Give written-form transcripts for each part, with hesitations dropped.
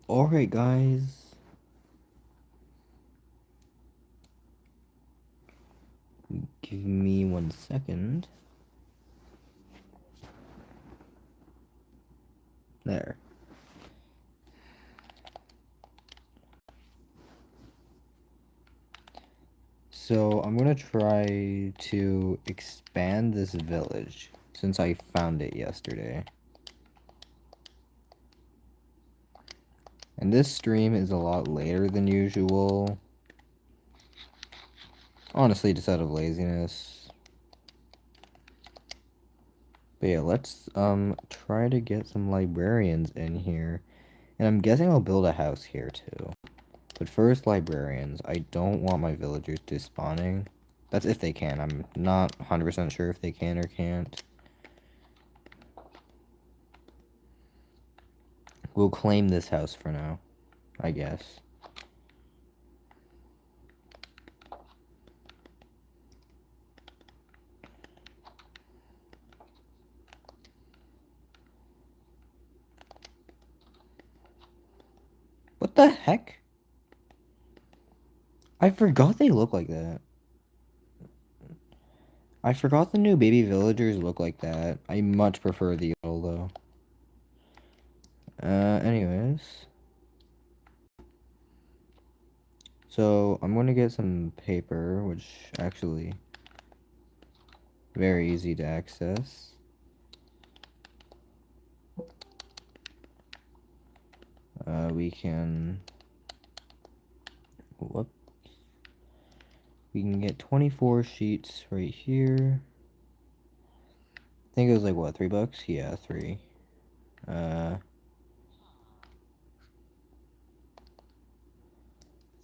Alright, guys. Give me 1 second. There. So, I'm gonna try to expand this village since I found it yesterday. And this stream is a lot later than usual. Honestly, just out of laziness. But yeah, let's try to get some librarians in here. And I'm guessing I'll build a house here too. But first, librarians. I don't want my villagers despawning. That's if they can. I'm not 100% sure if they can or can't. We'll claim this house for now, I guess. What the heck? I forgot they look like that. I forgot the new baby villagers look like that. I much prefer the old though. Anyways. So, I'm gonna get some paper, which actually very easy to access. We can... Whoop. We can get 24 sheets right here. I think it was like, what, $3? Yeah, 3.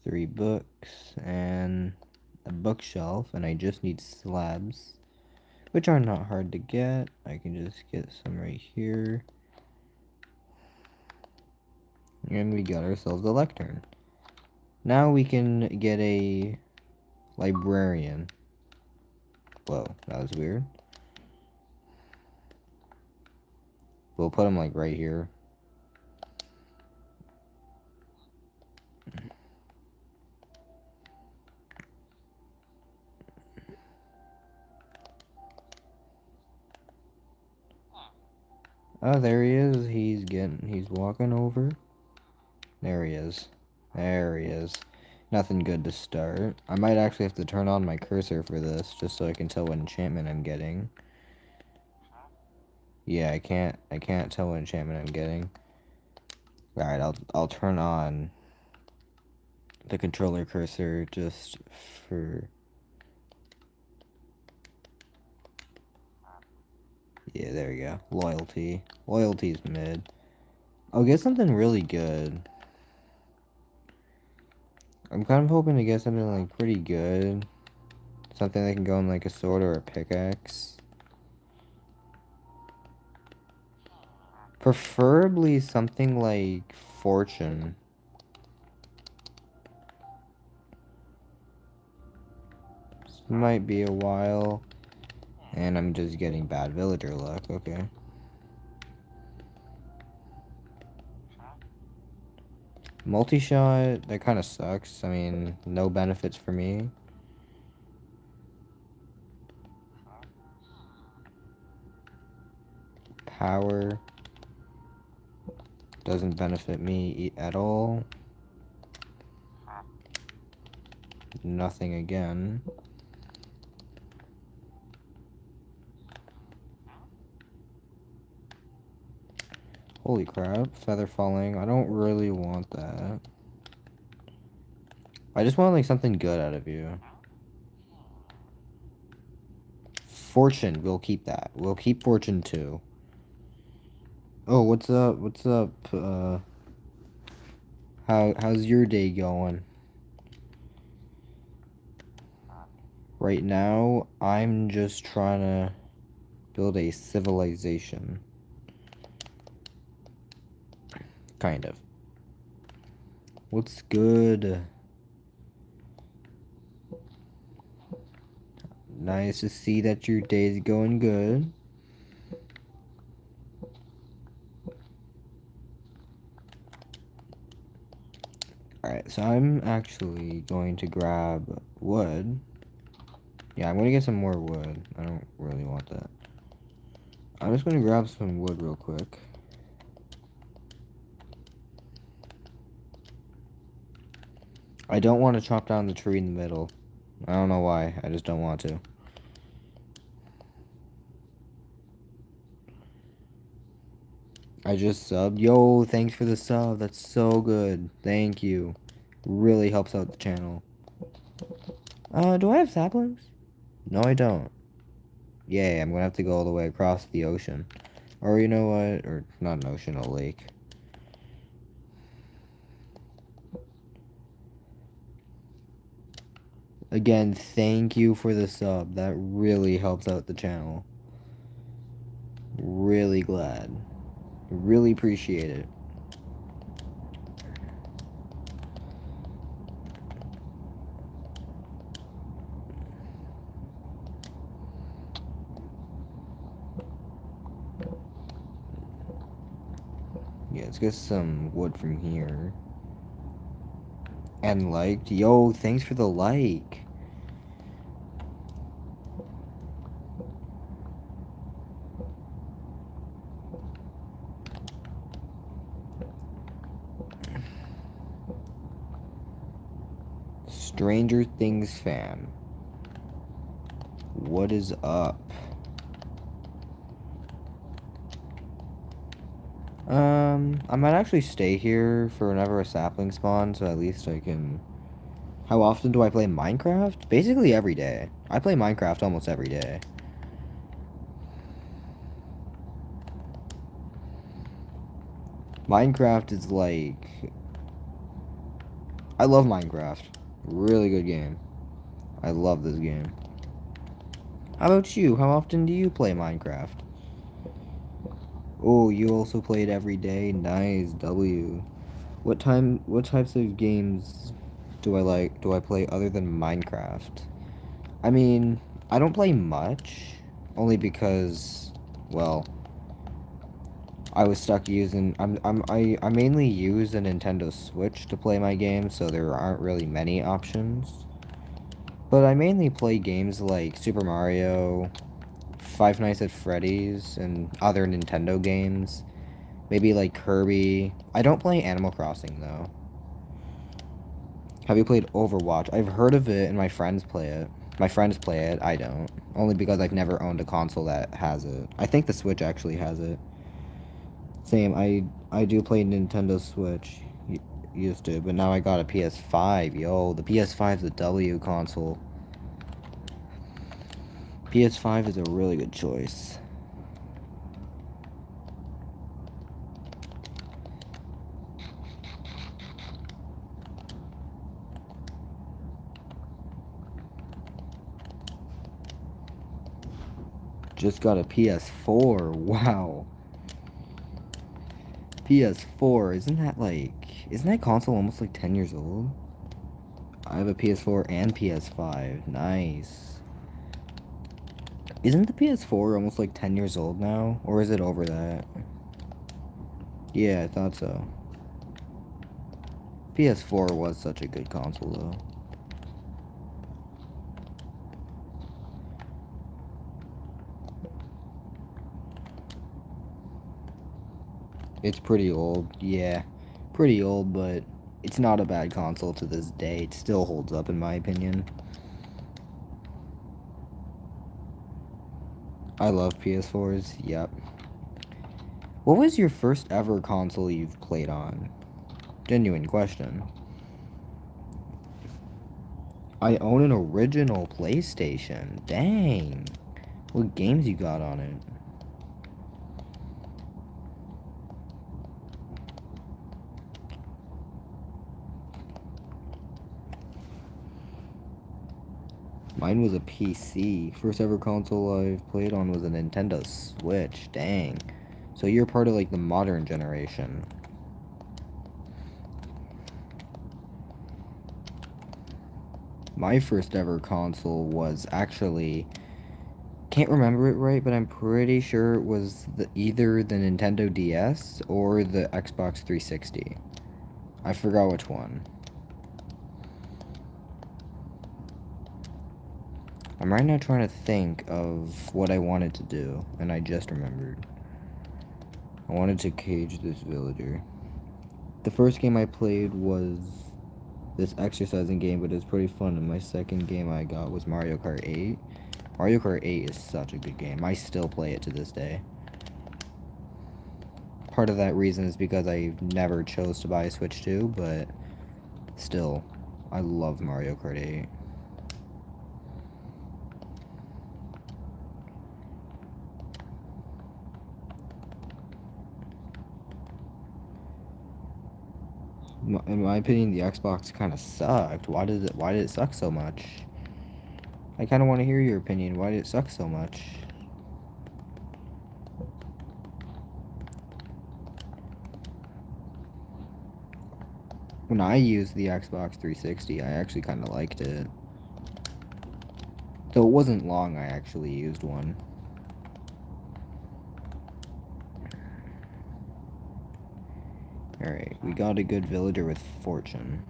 3 books and a bookshelf, and I just need slabs, which are not hard to get. I can just get some right here. And we got ourselves a lectern. Now we can get a librarian. Whoa, that was weird. We'll put him like right here. Oh, there he is. He's walking over. There he is. There he is. Nothing good to start. I might actually have to turn on my cursor for this, just so I can tell what enchantment I'm getting. Yeah, I can't tell what enchantment I'm getting. Alright, I'll turn on the controller cursor just for... Yeah, there we go. Loyalty. Loyalty's mid. I'll get something really good. I'm kind of hoping to get something like pretty good. Something that can go in like a sword or a pickaxe. Preferably something like fortune. This might be a while. And I'm just getting bad villager luck, okay. Multi-shot, that kind of sucks. I mean, no benefits for me. Power doesn't benefit me at all. Nothing again. Holy crap, feather falling. I don't really want that. I just want like something good out of you. Fortune, we'll keep that. We'll keep fortune too. Oh, what's up? What's up? How's your day going? Right now, I'm just trying to build a civilization. Kind of. What's good? Nice to see that your day's going good. Alright, so I'm actually going to grab wood. Yeah, I'm going to get some more wood. I don't really want that. I'm just going to grab some wood real quick. I don't want to chop down the tree in the middle. I don't know why. I just don't want to. I just subbed. Yo, thanks for the sub. That's so good. Thank you. Really helps out the channel. Do I have saplings? No, I don't. Yay, I'm gonna have to go all the way across the ocean. Or you know what? Or not an ocean, a lake. Again, thank you for the sub. That really helps out the channel. Really glad. Really appreciate it. Yeah, let's get some wood from here. And liked. Yo, thanks for the like. Stranger Things fan. What is up? I might actually stay here for whenever a sapling spawns, so at least I can... How often do I play Minecraft? Basically every day. I play Minecraft almost every day. Minecraft is like... I love Minecraft. Really good game. I love this game. How about you? How often do you play Minecraft? Oh, you also play it every day? Nice, W. What types of games do I play other than Minecraft? I mean, I don't play much, only because, well, I was stuck using, I mainly use a Nintendo Switch to play my games, so there aren't really many options. But I mainly play games like Super Mario, Five Nights at Freddy's, and other Nintendo games. Maybe like Kirby. I don't play Animal Crossing though. Have you played Overwatch? I've heard of it and my friends play it. My friends play it, I don't. Only because I've never owned a console that has it. I think the Switch actually has it. Same, I do play Nintendo Switch. Used to, but now I got a PS5. Yo, the PS5 is a W console. PS5 is a really good choice. Just got a PS4. Wow. PS4, isn't that console almost like 10 years old? I have a PS4 and PS5. Nice. Isn't the PS4 almost like 10 years old now? Or is it over that? Yeah, I thought so. PS4 was such a good console though. It's pretty old, yeah. Pretty old, but it's not a bad console to this day. It still holds up in my opinion. I love PS4s, yep. What was your first ever console you've played on? Genuine question. I own an original PlayStation. Dang. What games you got on it? Mine was a PC. First ever console I've played on was a Nintendo Switch. Dang. So you're part of like the modern generation. My first ever console was actually... Can't remember it right, but I'm pretty sure it was either the Nintendo DS or the Xbox 360. I forgot which one. I'm right now trying to think of what I wanted to do, and I just remembered. I wanted to cage this villager. The first game I played was this exercising game, but it was pretty fun, and my second game I got was Mario Kart 8. Mario Kart 8 is such a good game. I still play it to this day. Part of that reason is because I never chose to buy a Switch 2, but still, I love Mario Kart 8. In my opinion, the Xbox kind of sucked. Why did it suck so much? I kind of want to hear your opinion. Why did it suck so much? When I used the Xbox 360, I actually kind of liked it. Though it wasn't long I actually used one. Alright, we got a good villager with fortune.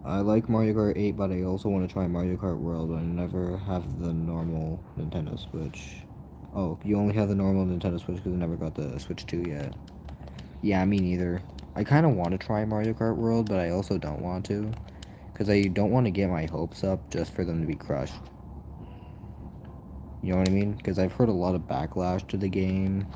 I like Mario Kart 8, but I also want to try Mario Kart World, but I never have the normal Nintendo Switch. Oh, you only have the normal Nintendo Switch because I never got the Switch 2 yet. Yeah, me neither. I kind of want to try Mario Kart World, but I also don't want to. Because I don't want to get my hopes up just for them to be crushed. You know what I mean? Because I've heard a lot of backlash to the game.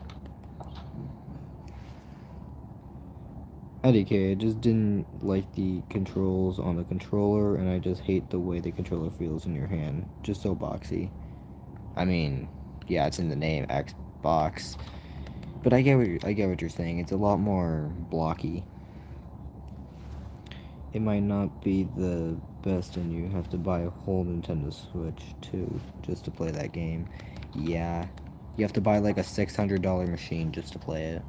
IDK, I just didn't like the controls on the controller, and I just hate the way the controller feels in your hand. Just so boxy. I mean, yeah, it's in the name, Xbox. But I get what you're saying. It's a lot more blocky. It might not be the best, and you have to buy a whole Nintendo Switch too just to play that game. Yeah, you have to buy like a $600 machine just to play it.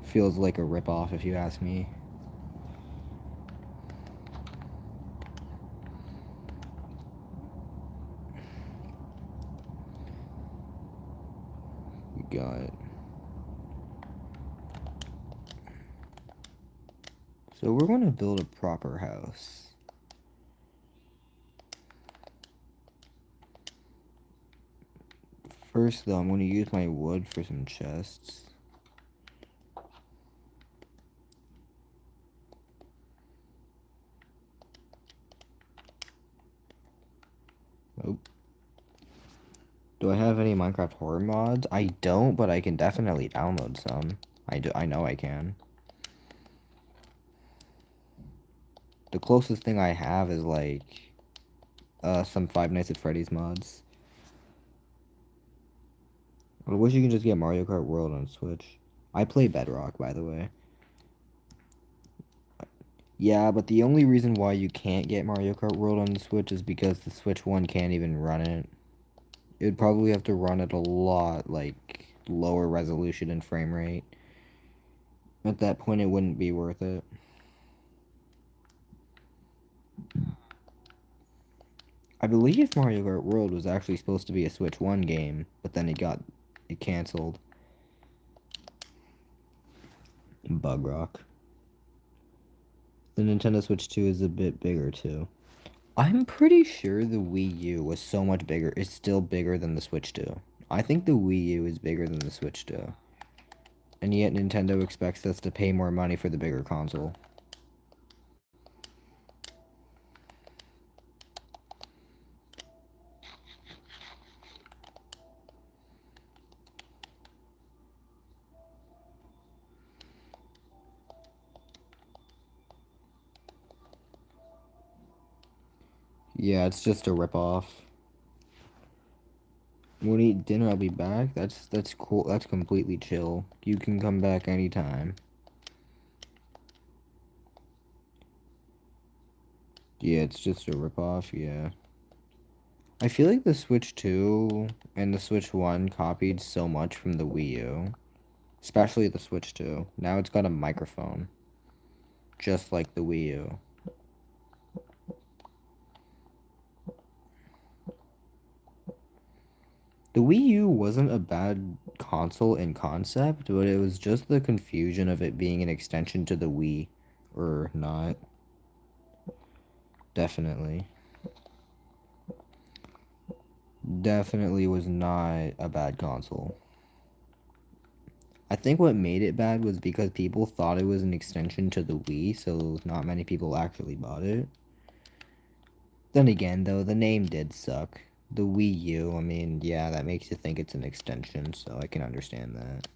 Feels like a ripoff if you ask me. We got. So we're going to build a proper house. First, though, I'm going to use my wood for some chests. Oh. Do I have any Minecraft horror mods? I don't, but I can definitely download some. I know I can. The closest thing I have is like some Five Nights at Freddy's mods. I wish you could just get Mario Kart World on Switch. I play Bedrock, by the way. Yeah, but the only reason why you can't get Mario Kart World on the Switch is because the Switch 1 can't even run it. It would probably have to run at a lot, like, lower resolution and frame rate. At that point, it wouldn't be worth it. I believe Mario Kart World was actually supposed to be a Switch 1 game, but then it canceled. Bug Rock. The Nintendo Switch 2 is a bit bigger, too. I'm pretty sure the Wii U was so much bigger. It's still bigger than the Switch 2. I think the Wii U is bigger than the Switch 2. And yet Nintendo expects us to pay more money for the bigger console. Yeah, it's just a ripoff. When we eat dinner, I'll be back. That's cool. That's completely chill. You can come back anytime. Yeah, it's just a ripoff, yeah. I feel like the Switch 2 and the Switch 1 copied so much from the Wii U. Especially the Switch 2. Now it's got a microphone. Just like the Wii U. The Wii U wasn't a bad console in concept, but it was just the confusion of it being an extension to the Wii, or not. Definitely. Definitely was not a bad console. I think what made it bad was because people thought it was an extension to the Wii, so not many people actually bought it. Then again, though, the name did suck. The Wii U, I mean, yeah, that makes you think it's an extension, so I can understand that.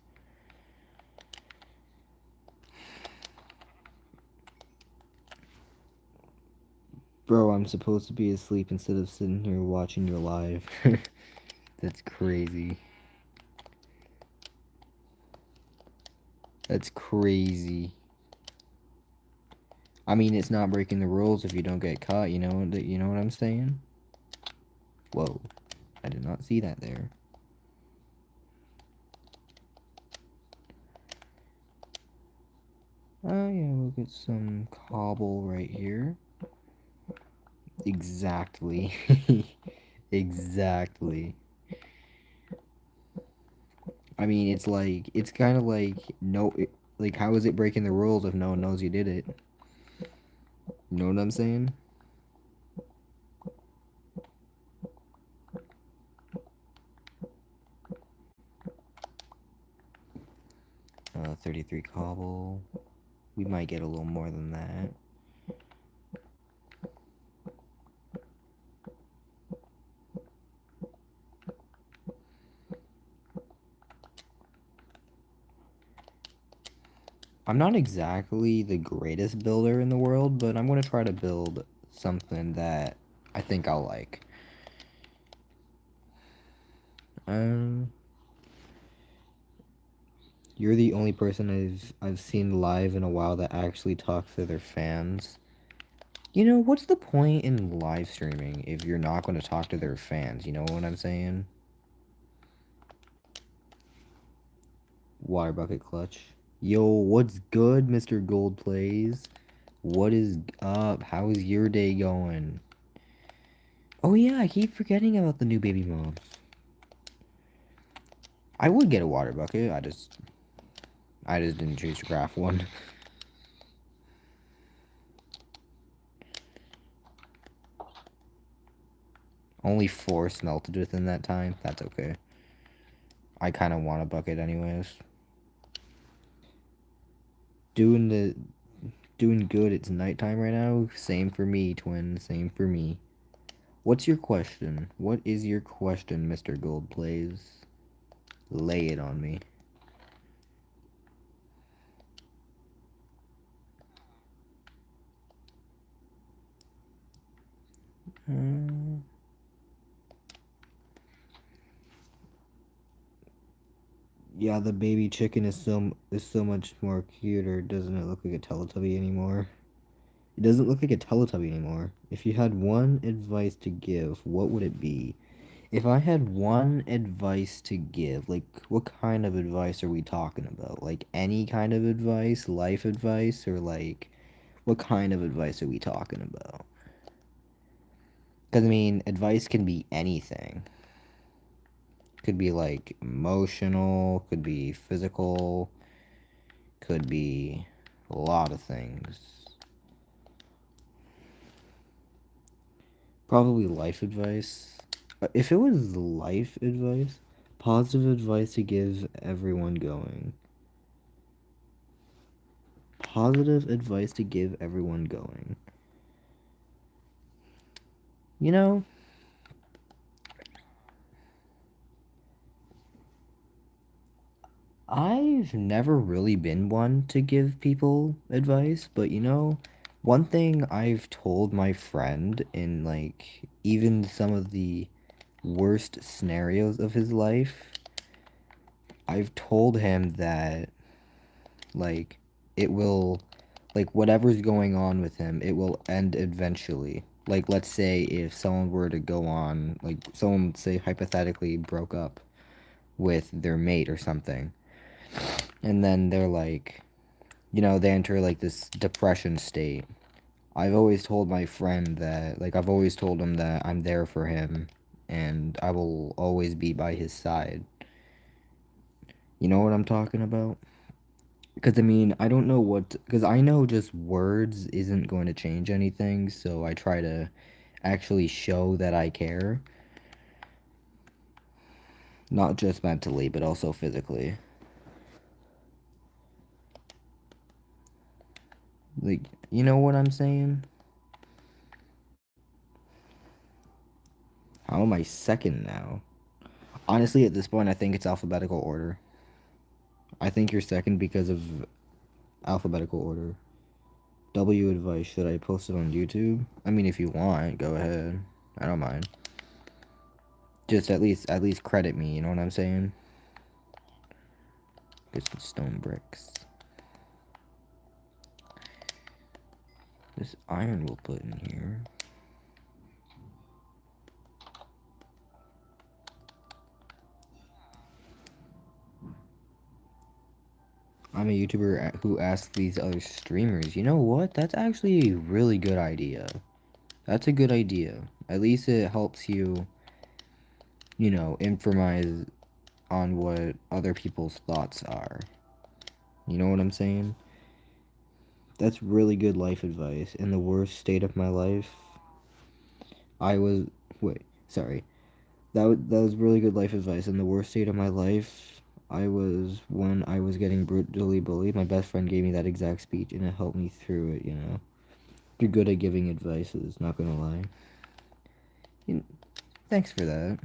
Bro, I'm supposed to be asleep instead of sitting here watching your live. That's crazy. That's crazy. I mean, it's not breaking the rules if you don't get caught, you know what I'm saying? Whoa. I did not see that there. Oh yeah, we'll get some cobble right here. Exactly. Exactly. I mean, it's kind of like, like, how is it breaking the rules if no one knows you did it? You know what I'm saying? 33 cobble. We might get a little more than that. I'm not exactly the greatest builder in the world, but I'm going to try to build something that I think I'll like. You're the only person I've seen live in a while that actually talks to their fans. You know, what's the point in live streaming if you're not going to talk to their fans? You know what I'm saying? Water bucket clutch. Yo, what's good, Mr. Gold Plays? What is up? How is your day going? Oh yeah, I keep forgetting about the new baby mobs. I would get a water bucket. I just didn't choose to craft one. Only 4 smelted within that time. That's okay. I kind of want a bucket anyways. Doing good. It's nighttime right now. Same for me, twin. Same for me. What's your question? What is your question, Mr. Gold Plays? Lay it on me. Yeah, the baby chicken is so much more cuter. Doesn't it look like a Teletubby anymore? It doesn't look like a Teletubby anymore. If you had one advice to give, what would it be? If I had one advice to give, like, what kind of advice are we talking about? Like, any kind of advice? Life advice? Or, like, what kind of advice are we talking about? Because, I mean, advice can be anything. Could be, like, emotional, could be physical, could be a lot of things. Probably life advice. If it was life advice, positive advice to give everyone going. Positive advice to give everyone going. You know, I've never really been one to give people advice, but you know, one thing I've told my friend in like even some of the worst scenarios of his life, I've told him that like it will like whatever's going on with him, it will end eventually. Like let's say if someone were to go on, like someone say hypothetically broke up with their mate or something, and then they're like, they enter like this depression state. I've always told my friend that, like, I've always told him that I'm there for him and I will always be by his side. You know what I'm talking about? Because I mean, I don't know what, because I know just words isn't going to change anything, so I try to actually show that I care. Not just mentally, but also physically. Like, you know what I'm saying? How am I second now? Honestly, at this point, I think it's alphabetical order. I think you're second because of alphabetical order. W advice, should I post it on YouTube? I mean, if you want, go ahead. I don't mind. Just at least credit me, you know what I'm saying? Get some stone bricks. This iron we'll put in here. I'm a YouTuber who asks these other streamers. You know what? That's actually a really good idea. That's a good idea. At least it helps you, you know, improvise on what other people's thoughts are. You know what I'm saying? That's really good life advice. In the worst state of my life, I was wait, sorry. That was really good life advice. In the worst state of my life, I was when I was getting brutally bullied. My best friend gave me that exact speech, and it helped me through it. You know, you're good at giving advices. Not gonna lie. You, thanks for that.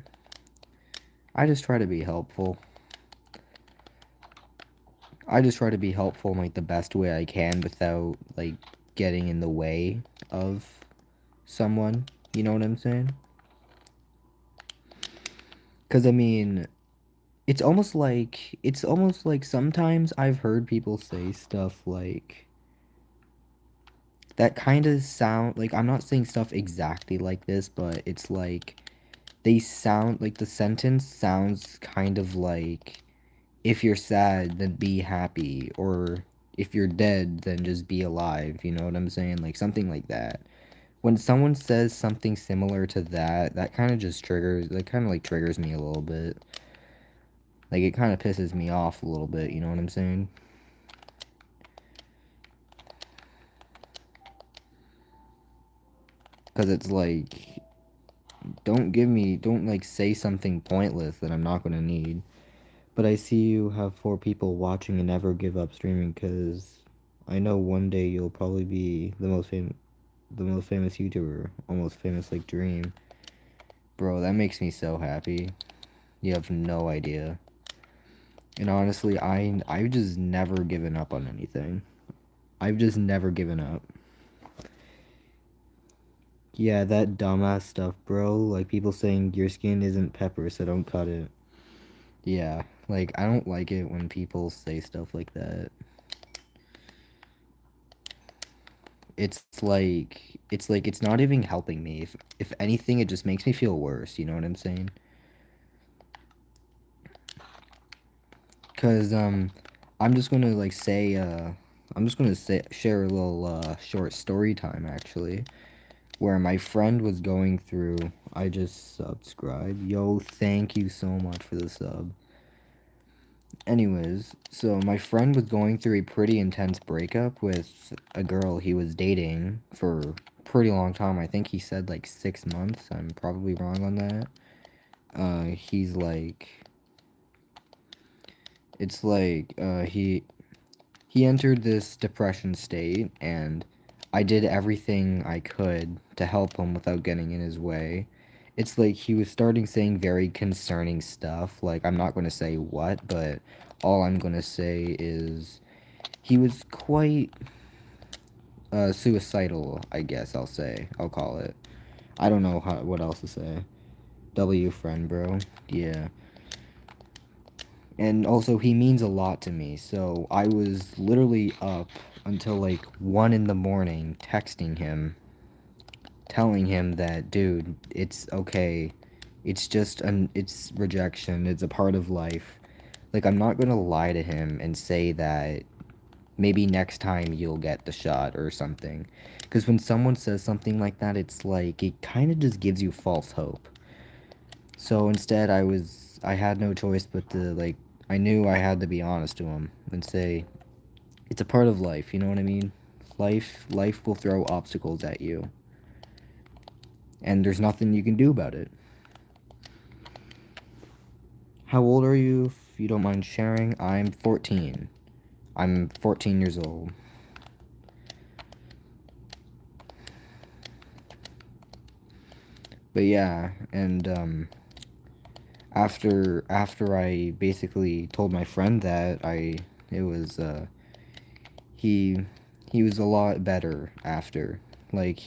I just try to be helpful. I just try to be helpful in like the best way I can without like getting in the way of someone. You know what I'm saying? Cause I mean, it's almost like sometimes I've heard people say stuff like that kind of sound like, I'm not saying stuff exactly like this, but it's like they sound like the sentence sounds kind of like, if you're sad, then be happy, or if you're dead, then just be alive. You know what I'm saying? Like something like that. When someone says something similar to that, that kind of just triggers me a little bit. Like it kind of pisses me off a little bit, you know what I'm saying? Because it's like, don't like say something pointless that I'm not gonna need. But I see you have 4 people watching and never give up streaming, because I know one day you'll probably be the most famous YouTuber, almost famous like Dream. Bro, that makes me so happy. You have no idea. And honestly, I've just never given up on anything. I've just never given up. Yeah, that dumbass stuff, bro. Like people saying your skin isn't pepper, so don't cut it. Yeah, like I don't like it when people say stuff like that. It's like it's not even helping me. If anything, it just makes me feel worse, you know what I'm saying? Cause I'm just gonna like say I'm just gonna say share a little short story time actually, where my friend was going through. I just subscribed. Yo, thank you so much for the sub. Anyways, so my friend was going through a pretty intense breakup with a girl he was dating for a pretty long time. I think he said like 6 months. I'm probably wrong on that. He's like, it's like, he entered this depression state, and I did everything I could to help him without getting in his way. It's like he was starting saying very concerning stuff. Like, I'm not going to say what, but all I'm going to say is he was quite suicidal, I guess I'll say. I'll call it. I don't know what else to say. W friend, bro. Yeah. And also, he means a lot to me, so I was literally up until like 1 in the morning texting him, telling him that, dude, it's okay. It's rejection. It's a part of life. Like, I'm not gonna lie to him and say that maybe next time you'll get the shot or something. Because when someone says something like that, it's like, it kind of just gives you false hope. So instead, I had no choice but to, like, I knew I had to be honest to him and say, It's a part of life, you know what I mean? Life will throw obstacles at you. And there's nothing you can do about it. How old are you, if you don't mind sharing? I'm 14. I'm 14 years old. But yeah, and after I basically told my friend that, it was he he was a lot better after. Like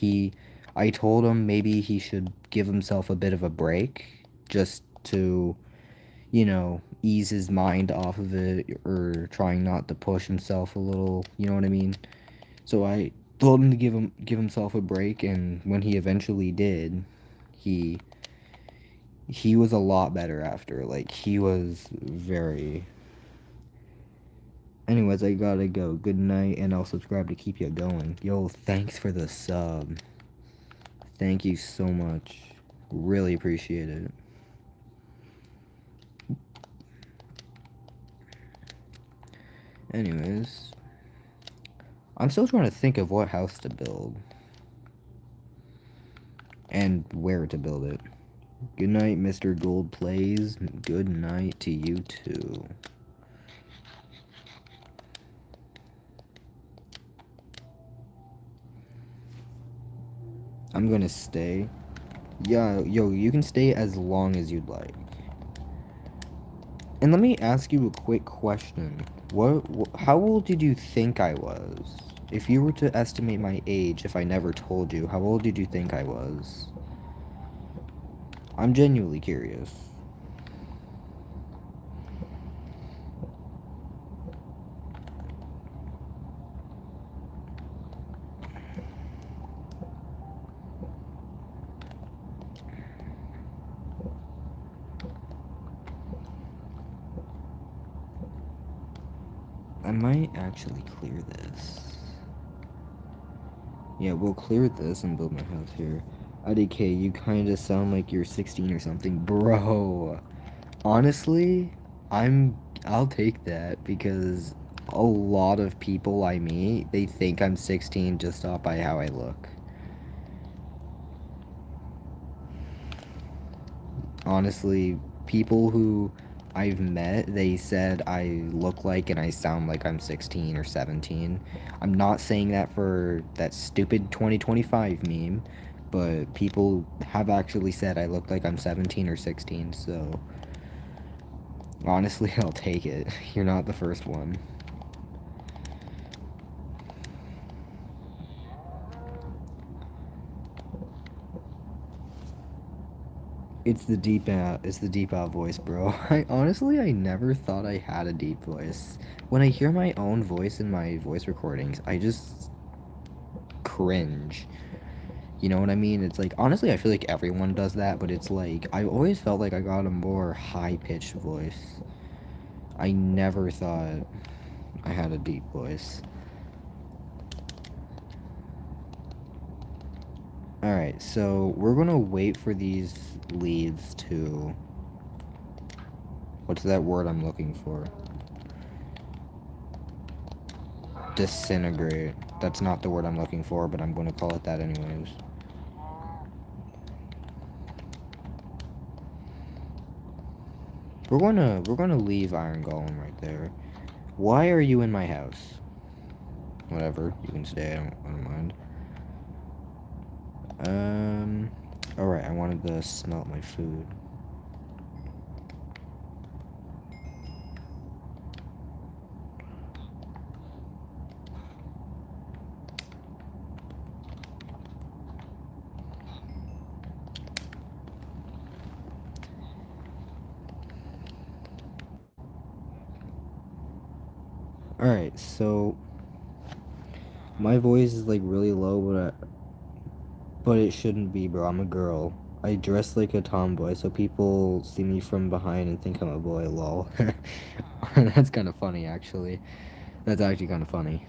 I told him maybe he should give himself a bit of a break just to, ease his mind off of it, or trying not to push himself a little, you know what I mean? So I told him to give himself a break, and when he eventually did, he he was a lot better after. Like, he was very... Anyways, I gotta go. Good night, and I'll subscribe to keep you going. Yo, thanks for the sub. Thank you so much. Really appreciate it. Anyways, I'm still trying to think of what house to build. And where to build it. Good night, Mr. Gold Plays. Good night to you too. I'm gonna stay. Yeah, yo, you can stay as long as you'd like. And let me ask you a quick question. How old did you think I was? If you were to estimate my age, if I never told you, how old did you think I was? I'm genuinely curious. I might actually clear this. Yeah, we'll clear this and build my house here. IDK, you kinda sound like you're 16 or something. Bro, honestly, I'll take that, because a lot of people I meet, they think I'm 16 just off by how I look. Honestly, people who I've met, they said I look like and I sound like I'm 16 or 17. I'm not saying that for that stupid 2025 meme, but people have actually said I look like I'm 17 or 16, so honestly, I'll take it. You're not the first one. It's the deep out voice, bro. I never thought I had a deep voice. When I hear my own voice in my voice recordings, I just cringe. You know what I mean? It's like, honestly, I feel like everyone does that, but it's like, I always felt like I got a more high-pitched voice. I never thought I had a deep voice. Alright, so we're gonna wait for these leaves to... What's that word I'm looking for? Disintegrate. That's not the word I'm looking for, but I'm gonna call it that anyways. We're gonna leave Iron Golem right there. Why are you in my house? Whatever, you can stay, I don't mind. Alright, I wanted to smelt my food. Alright, so my voice is like really low, but it shouldn't be, bro. I'm a girl. I dress like a tomboy, so people see me from behind and think I'm a boy, lol. That's kind of funny, actually. That's actually kind of funny.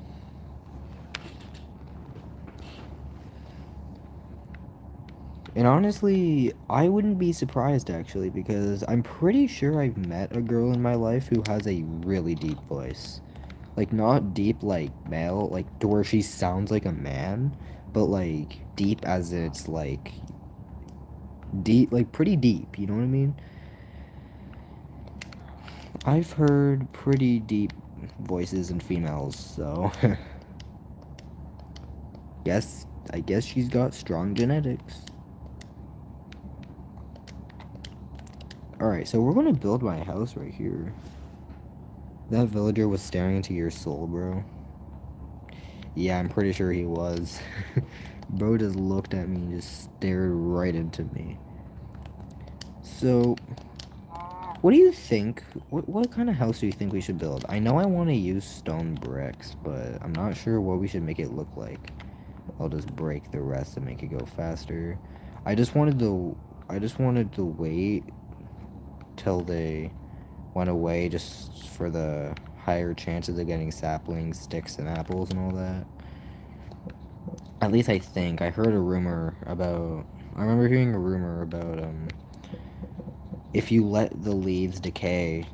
And honestly, I wouldn't be surprised, actually, because I'm pretty sure I've met a girl in my life who has a really deep voice. Like, not deep like male, like to where she sounds like a man, but like deep as it's like deep, like pretty deep, you know what I mean? I've heard pretty deep voices in females, so I guess she's got strong genetics. Alright, so we're gonna build my house right here. That villager was staring into your soul, bro. Yeah, I'm pretty sure he was. Bro just looked at me and just stared right into me. So, what do you think? What kind of house do you think we should build? I know I want to use stone bricks, but I'm not sure what we should make it look like. I'll just break the rest to make it go faster. I just wanted to wait till they went away just for the higher chances of getting saplings, sticks, and apples and all that. At least I think. I heard a rumor about... I remember hearing a rumor about, if you let the leaves decay,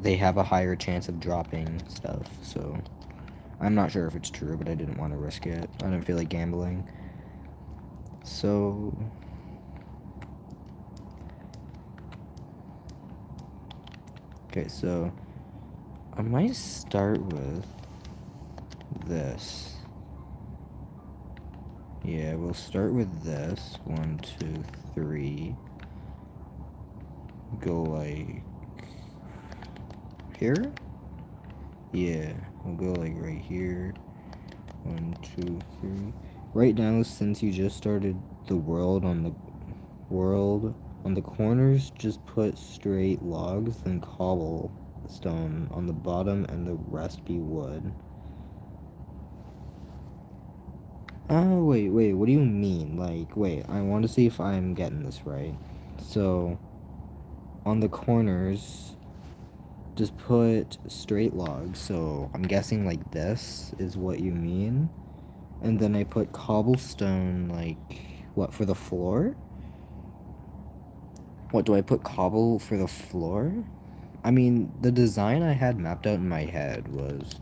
they have a higher chance of dropping stuff, so... I'm not sure if it's true, but I didn't want to risk it. I didn't feel like gambling. So... Okay, so... I might start with... this. Yeah, we'll start with this. 1, 2, 3. Go like... here? Yeah, we'll go like right here. 1, 2, 3. Right now, since you just started the world on the corners, just put straight logs, then cobblestone on the bottom, and the rest be wood. Oh, wait, what do you mean? Like, wait, I want to see if I'm getting this right. So, on the corners, just put straight logs. So, I'm guessing like this is what you mean. And then I put cobblestone, like, what, for the floor? What, do I put cobble for the floor? I mean, the design I had mapped out in my head was,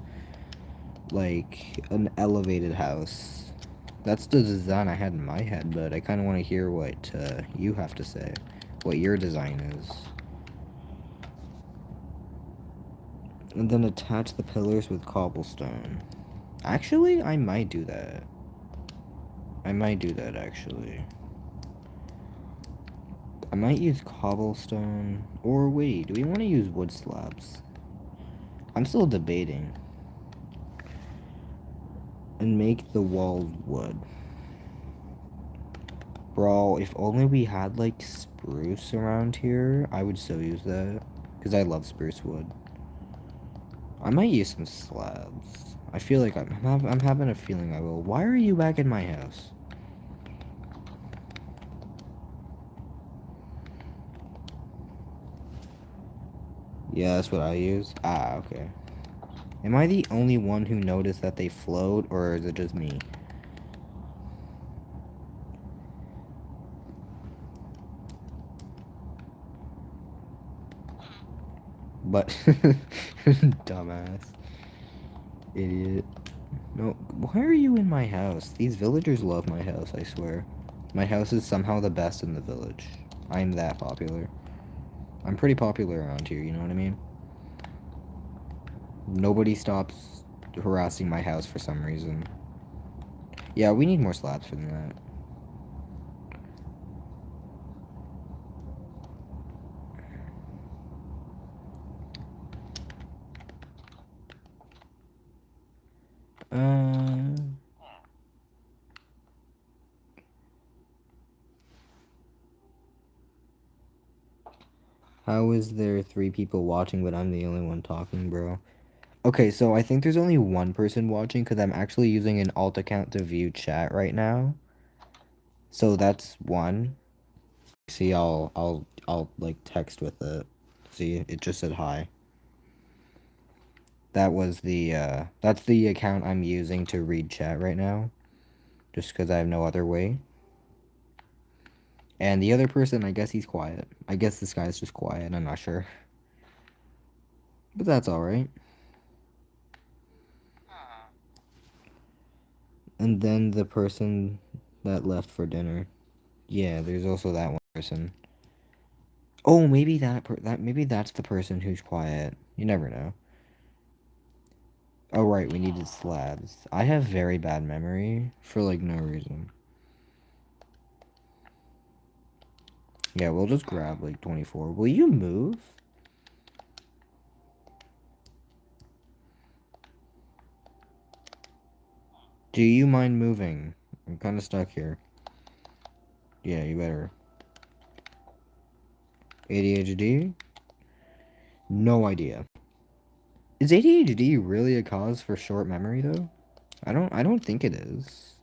like, an elevated house. That's the design I had in my head, but I kind of want to hear what you have to say. What your design is. And then attach the pillars with cobblestone. Actually, I might do that. Actually. I might use cobblestone. Or wait, do we want to use wood slabs? I'm still debating. And make the walls wood. Bro, if only we had, like, spruce around here, I would so use that. Because I love spruce wood. I might use some slabs. I feel like I'm having a feeling I will. Why are you back in my house? Yeah, that's what I use. Ah, okay. Am I the only one who noticed that they float, or is it just me? But, dumbass. Idiot. No, why are you in my house? These villagers love my house, I swear. My house is somehow the best in the village. I'm that popular. I'm pretty popular around here, you know what I mean? Nobody stops harassing my house for some reason. Yeah, we need more slabs for that. How is there 3 people watching, but I'm the only one talking, bro? Okay, so I think there's only one person watching because I'm actually using an alt account to view chat right now. So that's one. See, I'll like text with it. See, it just said hi. That was that's the account I'm using to read chat right now. Just because I have no other way. And the other person, I guess he's quiet. I guess this guy's just quiet, I'm not sure. But that's alright. And then the person that left for dinner. Yeah, there's also that one person. Oh, maybe maybe that's the person who's quiet. You never know. Oh, right, we needed slabs. I have very bad memory for, like, no reason. Yeah, we'll just grab, like, 24. Will you move? Do you mind moving? I'm kind of stuck here. Yeah, you better. ADHD? No idea. Is ADHD really a cause for short memory, though? I don't think it is.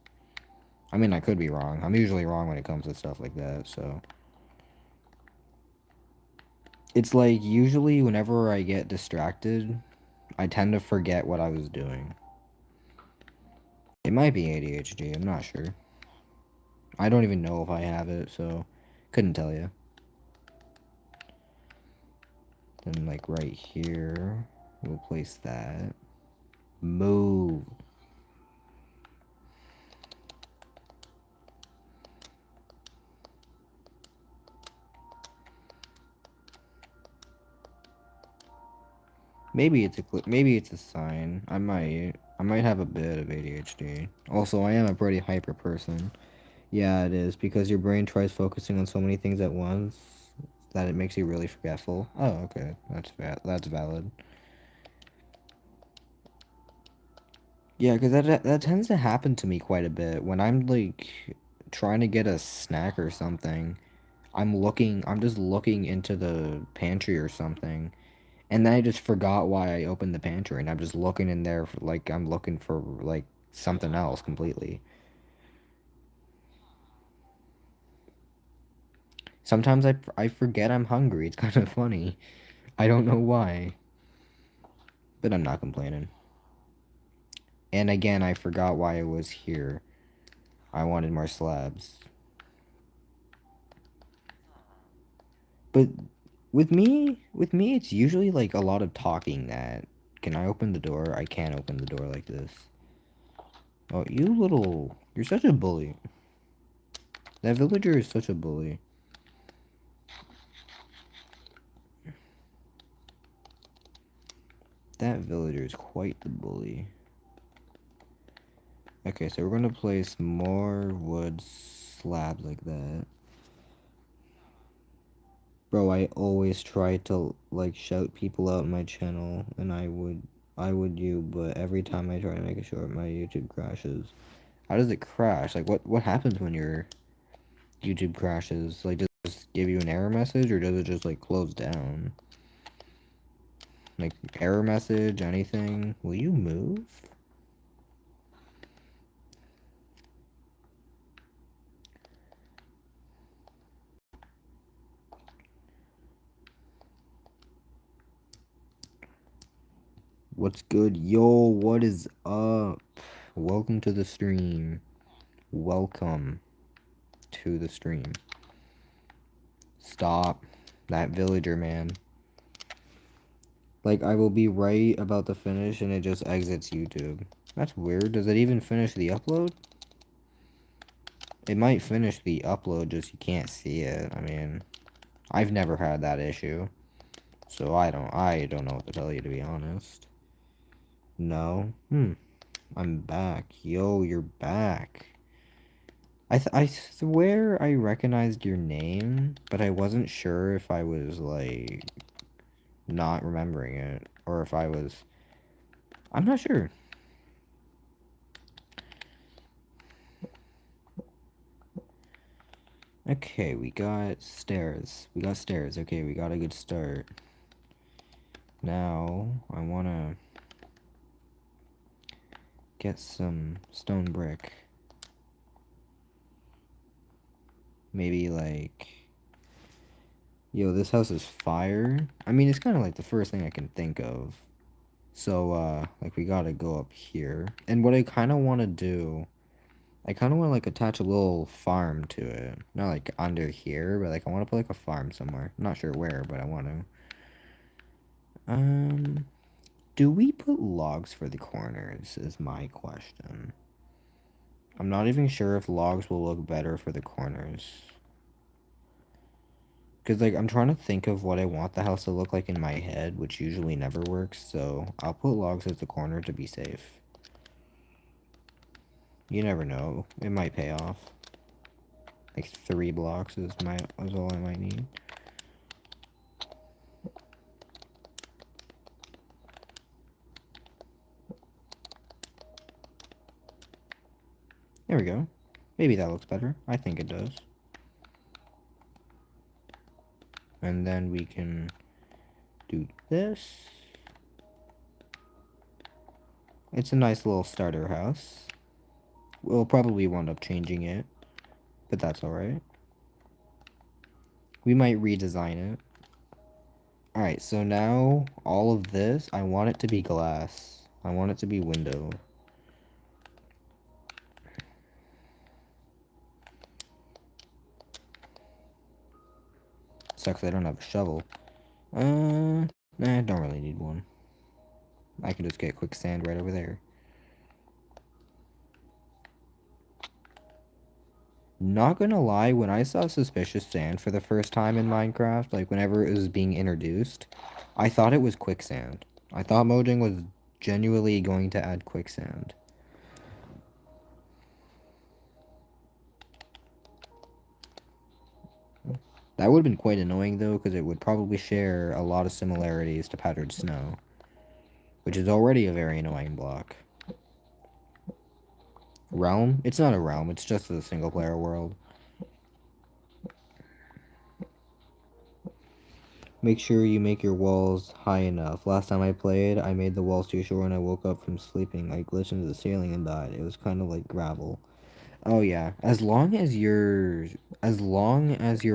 I mean, I could be wrong. I'm usually wrong when it comes to stuff like that, so. It's like, usually whenever I get distracted, I tend to forget what I was doing. It might be ADHD, I'm not sure. I don't even know if I have it, so couldn't tell you. Then, like, right here, we'll place that. Move. Maybe it's a sign. I might have a bit of ADHD. Also, I am a pretty hyper person. Yeah, it is because your brain tries focusing on so many things at once that it makes you really forgetful. Oh, okay. That's valid. Yeah, because that tends to happen to me quite a bit when I'm like trying to get a snack or something. I'm just looking into the pantry or something, and then I just forgot why I opened the pantry, and I'm just looking in there for, like, I'm looking for, like, something else completely. Sometimes I forget I'm hungry. It's kind of funny. I don't know why, but I'm not complaining. And again, I forgot why I was here. I wanted more slabs. But with me, it's usually like a lot of talking that. Can I open the door? I can't open the door like this. Oh, you're such a bully. That villager is such a bully. That villager is quite the bully. Okay, so we're gonna place more wood slabs like that. Bro, I always try to, like, shout people out in my channel, and I would you, but every time I try to make it short, my YouTube crashes. How does it crash? Like, what happens when your YouTube crashes? Like, does it just give you an error message, or does it just, like, close down? Like, error message, anything? Will you move? What's good? Yo, what is up? Welcome to the stream. Welcome to the stream. Stop. That villager, man. Like, I will be right about to finish and it just exits YouTube. That's weird. Does it even finish the upload? It might finish the upload, just you can't see it. I mean, I've never had that issue. So I don't know what to tell you, to be honest. No. I'm back. Yo, you're back. I swear I recognized your name, but I wasn't sure if I was, like, not remembering it, or if I was... I'm not sure. Okay, we got stairs. Okay, we got a good start. Now, I wanna get some stone brick. Maybe, like... Yo, this house is fire. I mean, it's kind of like the first thing I can think of. So, like, we gotta go up here. And what I kind of want to do... I kind of want to, like, attach a little farm to it. Not, like, under here, but, like, I want to put, like, a farm somewhere. I'm not sure where, but I want to. Do we put logs for the corners is my question. I'm not even sure if logs will look better for the corners. Because, like, I'm trying to think of what I want the house to look like in my head, which usually never works, so I'll put logs as the corner to be safe. You never know. It might pay off. Like 3 blocks is all I might need. There we go. Maybe that looks better. I think it does. And then we can do this. It's a nice little starter house. We'll probably wind up changing it, but that's alright. We might redesign it. Alright, so now all of this, I want it to be glass. I want it to be window. Sucks I don't have a shovel. Nah, I don't really need one. I can just get quicksand right over there. Not gonna lie, when I saw suspicious sand for the first time in Minecraft, like whenever it was being introduced, I thought it was quicksand. I thought Mojang was genuinely going to add quicksand. That would have been quite annoying though, because it would probably share a lot of similarities to powdered snow, which is already a very annoying block. Realm? It's not a realm, it's just a single player world. Make sure you make your walls high enough. Last time I played, I made the walls too short and I woke up from sleeping. I glitched into the ceiling and died. It was kind of like gravel. Oh yeah, as long as your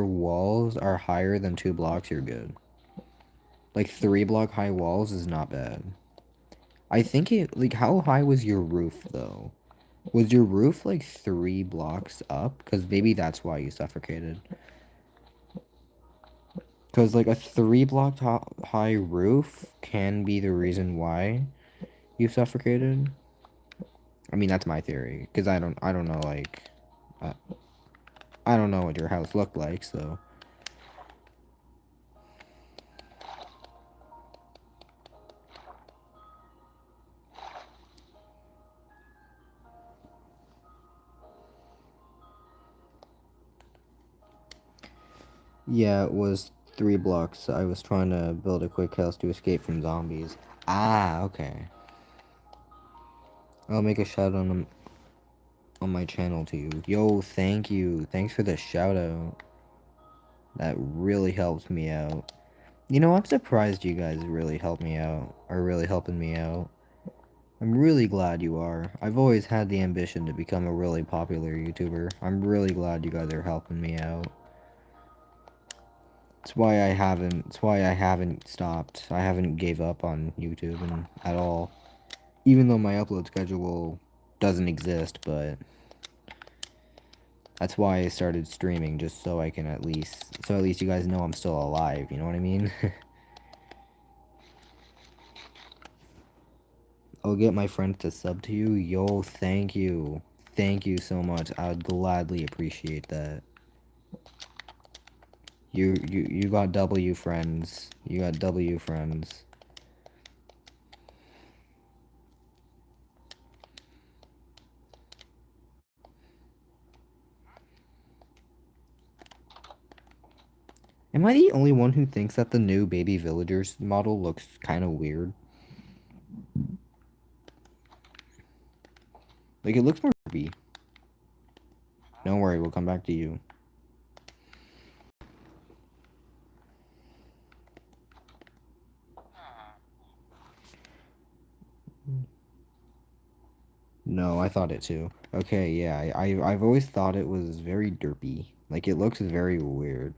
walls are higher than 2 blocks, you're good. Like 3 block high walls is not bad. I think it, like, how high was your roof though? Was your roof like 3 blocks up? Because maybe that's why you suffocated. Because, like, a 3 block high roof can be the reason why you suffocated. I mean, that's my theory. Because I don't know, like, uh, I don't know what your house looked like, so. Yeah, it was 3 blocks. I was trying to build a quick house to escape from zombies. Ah, okay. I'll make a shout on my channel to you. Yo, thank you. Thanks for the shout out. That really helps me out. You know, I'm surprised you guys really help me out. Are really helping me out. I'm really glad you are. I've always had the ambition to become a really popular YouTuber. I'm really glad you guys are helping me out. It's why I haven't stopped. I haven't gave up on YouTube at all. Even though my upload schedule doesn't exist, but that's why I started streaming, just so I can at least you guys know I'm still alive, you know what I mean? I'll get my friend to sub to you. Yo, thank you. Thank you so much. I would gladly appreciate that. You got W friends. You got W friends. Am I the only one who thinks that the new baby villagers model looks kind of weird? Like, it looks more creepy. Don't worry, we'll come back to you. No, I thought it too. Okay, yeah, I've always thought it was very derpy. Like, it looks very weird.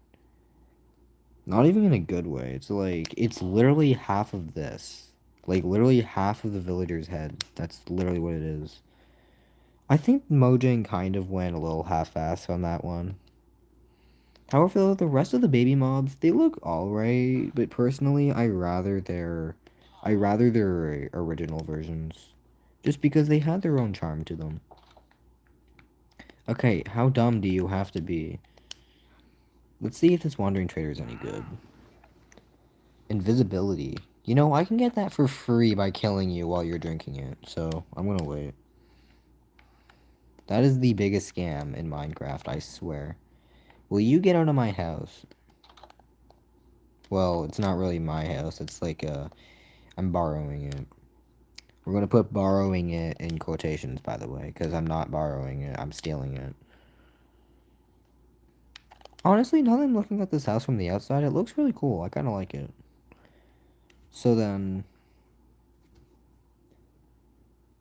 Not even in a good way. It's like, it's literally half of this. Like, literally half of the villager's head. That's literally what it is. I think Mojang kind of went a little half-assed on that one. However, the rest of the baby mobs, they look alright, but personally, I rather their original versions. Just because they had their own charm to them. Okay, how dumb do you have to be? Let's see if this Wandering Trader is any good. Invisibility. You know, I can get that for free by killing you while you're drinking it, so I'm gonna wait. That is the biggest scam in Minecraft, I swear. Will you get out of my house? Well, it's not really my house, it's like, I'm borrowing it. We're gonna put borrowing it in quotations, by the way, because I'm not borrowing it, I'm stealing it. Honestly, now that I'm looking at this house from the outside, it looks really cool. I kind of like it. So then...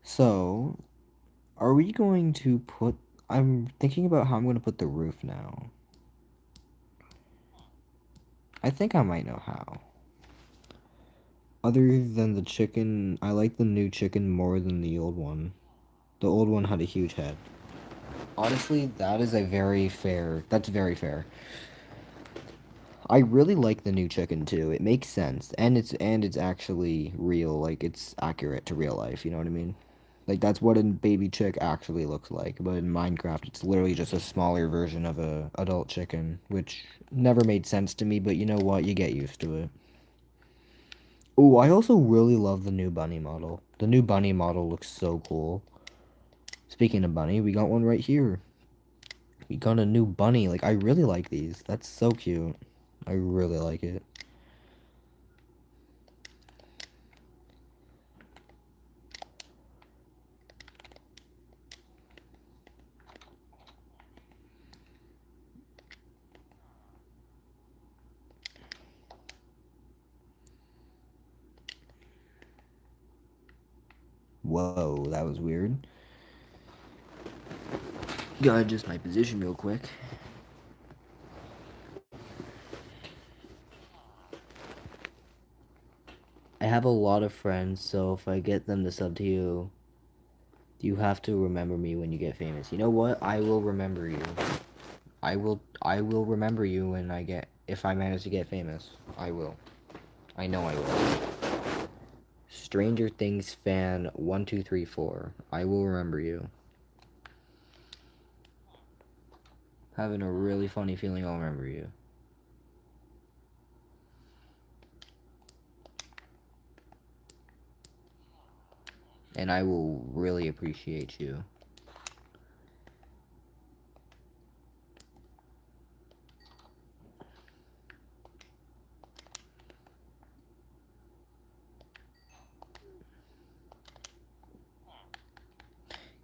So, are we going to put... I'm thinking about how I'm going to put the roof now. I think I might know how. Other than the chicken, I like the new chicken more than the old one. The old one had a huge head. Honestly, that is a very fair... That's very fair. I really like the new chicken too. It makes sense, and it's actually real. Like it's accurate to real life. You know what I mean? Like that's what a baby chick actually looks like. But in Minecraft, it's literally just a smaller version of a adult chicken, which never made sense to me. But you know what? You get used to it. Oh, I also really love the new bunny model. The new bunny model looks so cool. Speaking of bunny, we got one right here. We got a new bunny. Like I really like these. That's so cute. I really like it. Whoa, that was weird. Gotta adjust my position real quick. I have a lot of friends, so if I get them to sub to you, you have to remember me when you get famous. You know what? I will remember you. I will remember you when if I manage to get famous. I will. I know I will. Stranger Things fan 1234. I will remember you. Having a really funny feeling I'll remember you. And I will really appreciate you.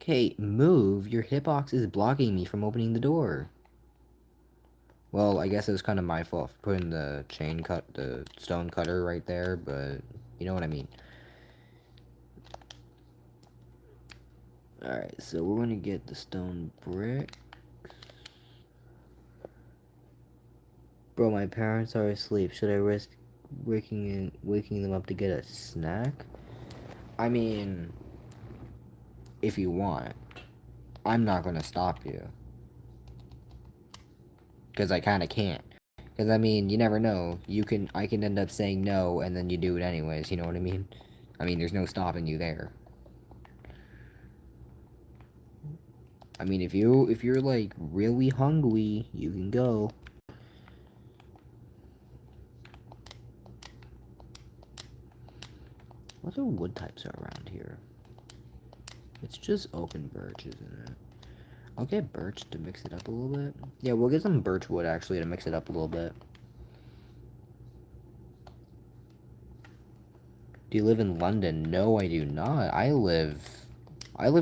Okay, move. Your hitbox is blocking me from opening the door. Well, I guess it was kind of my fault for putting the the stone cutter right there, but you know what I mean. Alright, so we're gonna get the stone brick. Bro, my parents are asleep. Should I risk waking them up to get a snack? I mean, if you want. I'm not gonna stop you. Because I kinda can't. Because, I mean, you never know. I can end up saying no, and then you do it anyways, you know what I mean? I mean, there's no stopping you there. I mean, if you're, like, really hungry, you can go. What other wood types are around here? It's just open birch, isn't it? I'll get birch to mix it up a little bit. Yeah, we'll get some birch wood, actually, to mix it up a little bit. Do you live in London? No, I do not. I live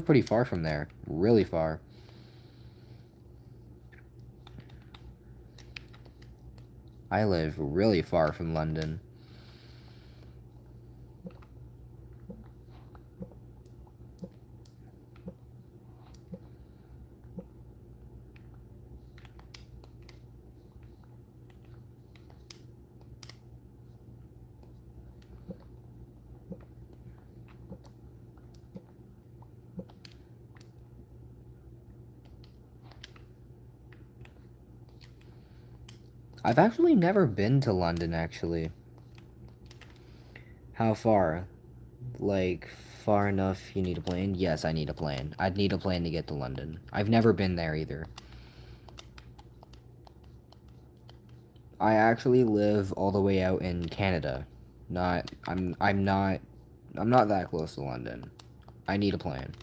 pretty far from there. Really far. I live really far from London. I've actually never been to London, actually. How far? Like far enough you need a plane? Yes, I need a plane. I'd need a plane to get to London. I've never been there either. I actually live all the way out in Canada. I'm not that close to London. I need a plane.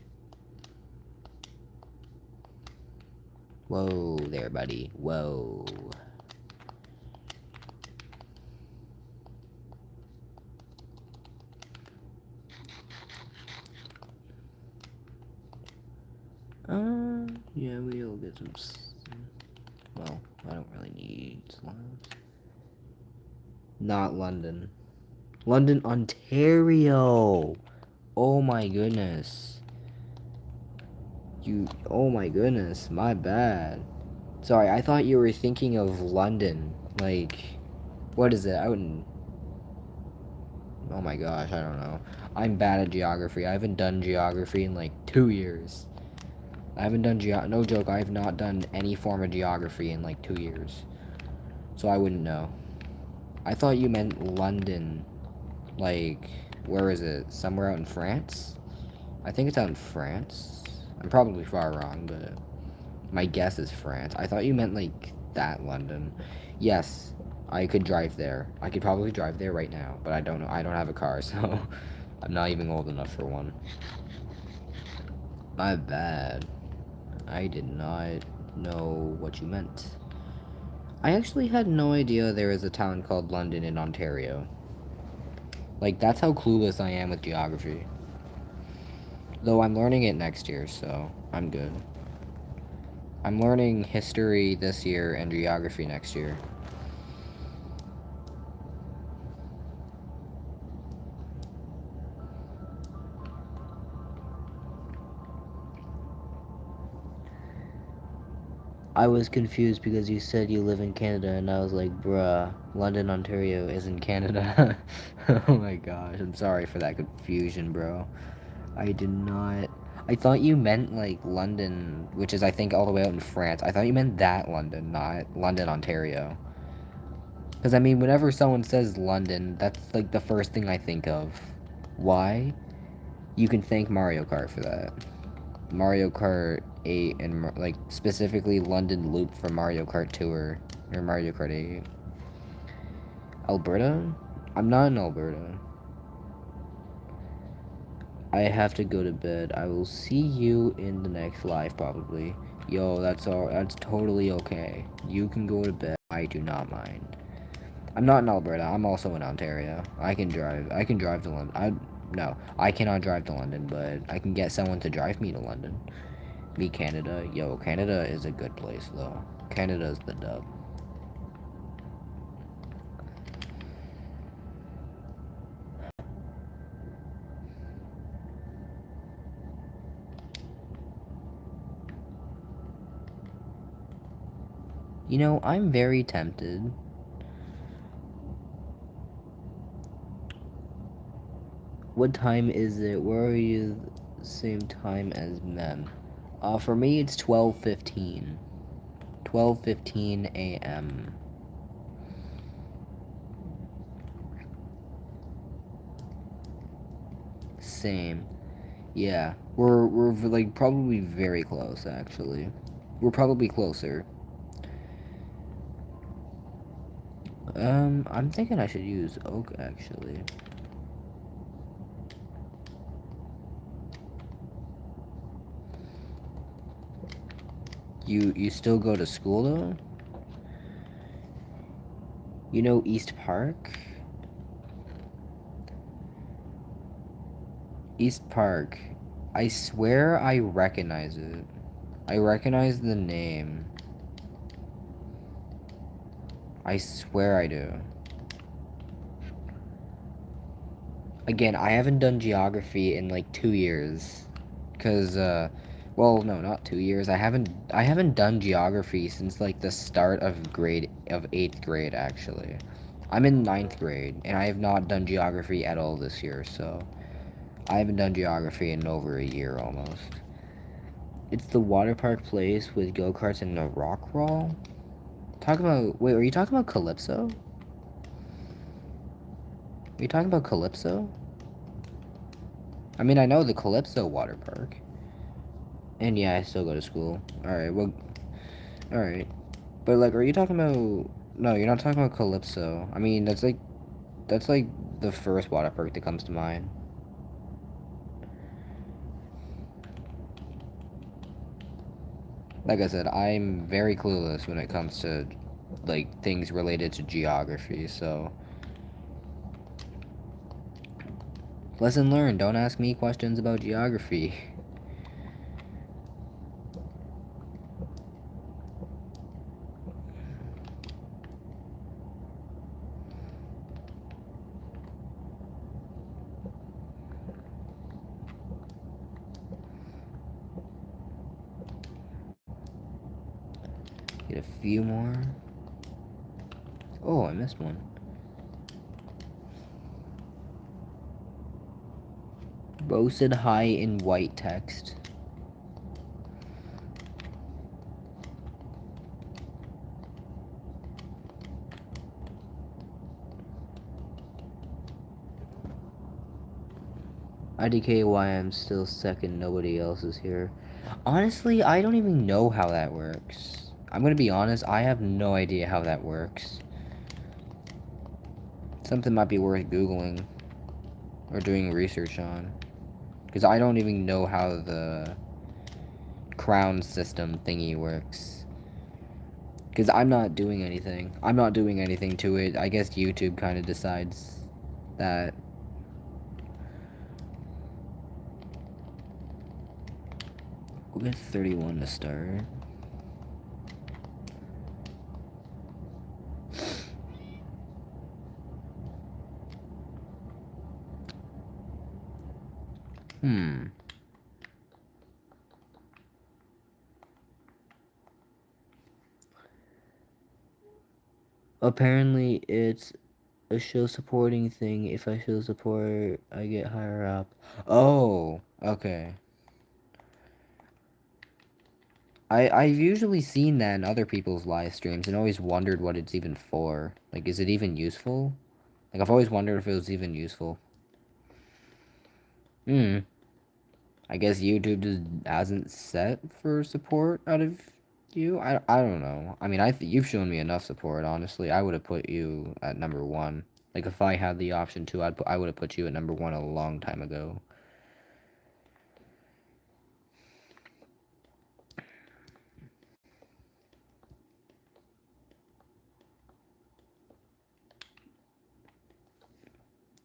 Whoa there, buddy. Whoa. Yeah, we'll get some. Well, I don't really need slabs. Not London. London, Ontario. Oh my goodness. Oh my goodness, my bad. Sorry, I thought you were thinking of London. Like, what is it? I wouldn't. Oh my gosh, I don't know. I'm bad at geography. I haven't done geography in like 2 years. I haven't done no joke, I have not done any form of geography in like 2 years. So I wouldn't know. I thought you meant London. Like, where is it? Somewhere out in France? I think it's out in France. I'm probably far wrong, but my guess is France. I thought you meant like that London. Yes, I could drive there. I could probably drive there right now, but I don't know. I don't have a car, so I'm not even old enough for one. My bad. I did not know what you meant. I actually had no idea there is a town called London in Ontario. Like, that's how clueless I am with geography. Though I'm learning it next year, so I'm good. I'm learning history this year and geography next year. I was confused because you said you live in Canada, and I was like, bruh, London, Ontario isn't Canada. Oh my gosh, I'm sorry for that confusion, bro. I did not. I thought you meant like London, which is I think all the way out in France. I thought you meant that London, not London, Ontario. Because I mean, whenever someone says London, that's like the first thing I think of. Why? You can thank Mario Kart for that. Mario Kart 8 and like specifically London Loop from Mario Kart Tour or Mario Kart 8. Alberta? I'm not in Alberta. I have to go to bed. I will see you in the next live probably. Yo, that's totally okay. You can go to bed. I do not mind. I'm not in Alberta. I'm also in Ontario. I can drive. I can drive to London. No, I cannot drive to London, but I can get someone to drive me to London. Me, Canada. Yo, Canada is a good place, though. Canada's the dub. You know, I'm very tempted. What time is it? Where are you? Same time as Mem. For me, it's 12:15. 12:15 a.m. Same. Yeah, we're like probably very close actually. We're probably closer. I'm thinking I should use oak actually. You still go to school though? You know East Park? East Park. I swear I recognize it. I recognize the name. I swear I do. Again, I haven't done geography in like 2 years. Cause well, no, not 2 years. I haven't done geography since like the start of 8th grade actually. I'm in 9th grade and I have not done geography at all this year, so I haven't done geography in over a year almost. It's the water park place with go-karts and a rock wall. Wait, are you talking about Calypso? Are you talking about Calypso? I mean, I know the Calypso water park. And yeah, I still go to school. Alright, well, alright. But, like, are you talking about... No, you're not talking about Calypso. I mean, that's like the first water park that comes to mind. Like I said, I'm very clueless when it comes to, like, things related to geography, so... Lesson learned, don't ask me questions about geography. Get a few more. Oh, I missed one. Boasted high in white text. IDK why I'm still second, nobody else is here. Honestly, I don't even know how that works. I'm gonna be honest, I have no idea how that works. Something might be worth Googling or doing research on. Because I don't even know how the crown system thingy works. Because I'm not doing anything. I'm not doing anything to it. I guess YouTube kind of decides that. We'll get 31 to start. Apparently, it's a show supporting thing. If I show support, I get higher up. Oh, okay. I've usually seen that in other people's live streams and always wondered what it's even for. Like, is it even useful? Like, I've always wondered if it was even useful. I guess YouTube just hasn't set for support out of you. I don't know. I mean, you've shown me enough support. Honestly, I would have put you at number one. Like if I had the option to, I would have put you at number one a long time ago.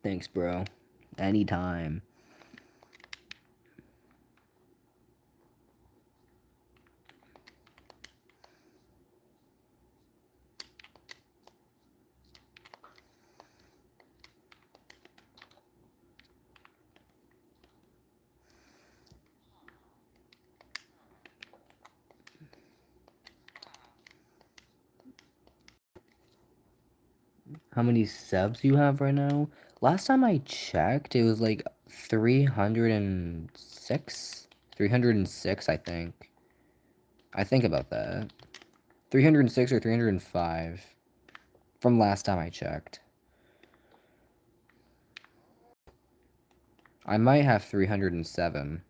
Thanks, bro. Anytime. How many subs you have right now? Last time I checked, it was like 306? 306, I think. I think about that. 306 or 305 from last time I checked. I might have 307.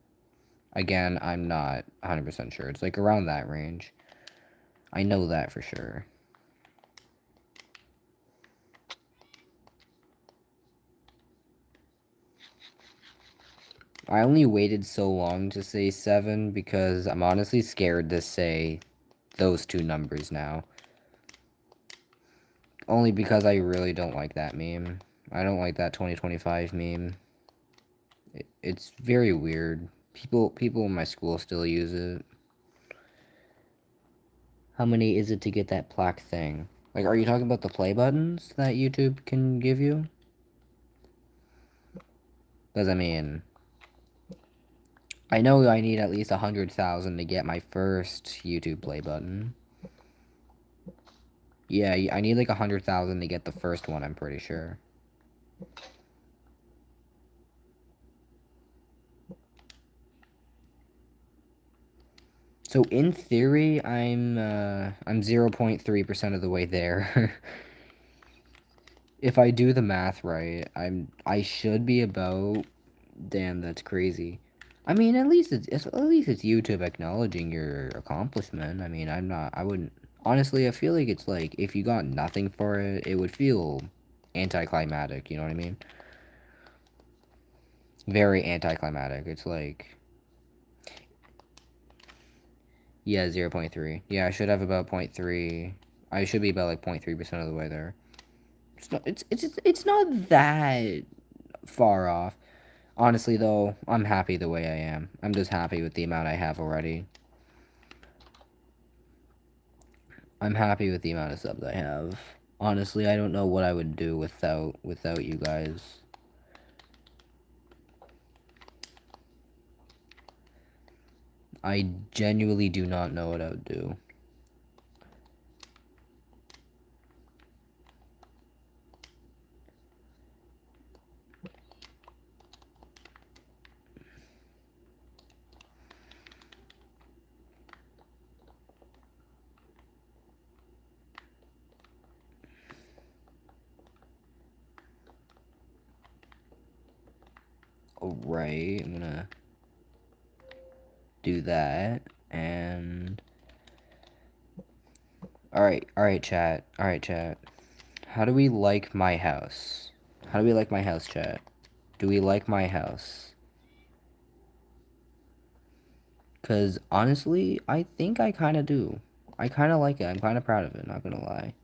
Again, I'm not 100% sure. It's like around that range. I know that for sure. I only waited so long to say 7 because I'm honestly scared to say those two numbers now. Only because I really don't like that meme. I don't like that 2025 meme. It's very weird. People in my school still use it. How many is it to get that plaque thing? Like, are you talking about the play buttons that YouTube can give you? Because, I mean, I know I need at least 100,000 to get my first YouTube play button. Yeah, I need like 100,000 to get the first one, I'm pretty sure. So in theory, I'm 0.3% of the way there. If I do the math right, I should be about Damn, that's crazy. I mean, at least it's YouTube acknowledging your accomplishment. I mean, I wouldn't honestly. I feel like it's like if you got nothing for it, it would feel anticlimactic. You know what I mean? Very anticlimactic. It's like, yeah, 0.3. Yeah, I should have about 0.3. I should be about like 0.3% of the way there. It's not that far off. Honestly, though, I'm happy the way I am. I'm just happy with the amount I have already. I'm happy with the amount of subs I have. Honestly, I don't know what I would do without you guys. I genuinely do not know what I would do. Alright, I'm gonna do that, and... Alright, chat. Alright, chat. How do we like my house? How do we like my house, chat? Do we like my house? Because, honestly, I think I kind of do. I kind of like it. I'm kind of proud of it, not gonna lie.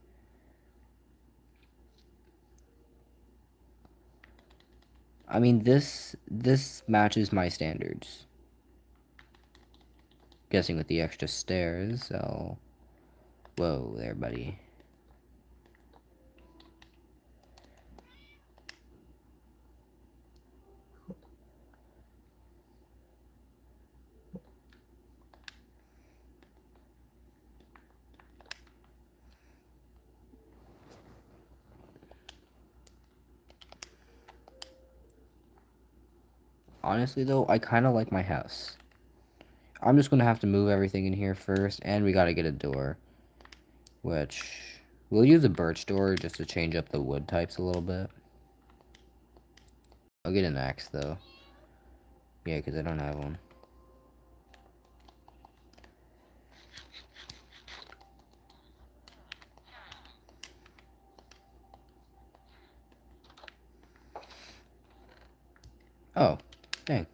I mean, this matches my standards. Guessing with the extra stairs, so... Whoa there, buddy. Honestly, though, I kind of like my house. I'm just gonna have to move everything in here first, and we gotta get a door. Which... We'll use a birch door just to change up the wood types a little bit. I'll get an axe, though. Yeah, because I don't have one. Oh, dang.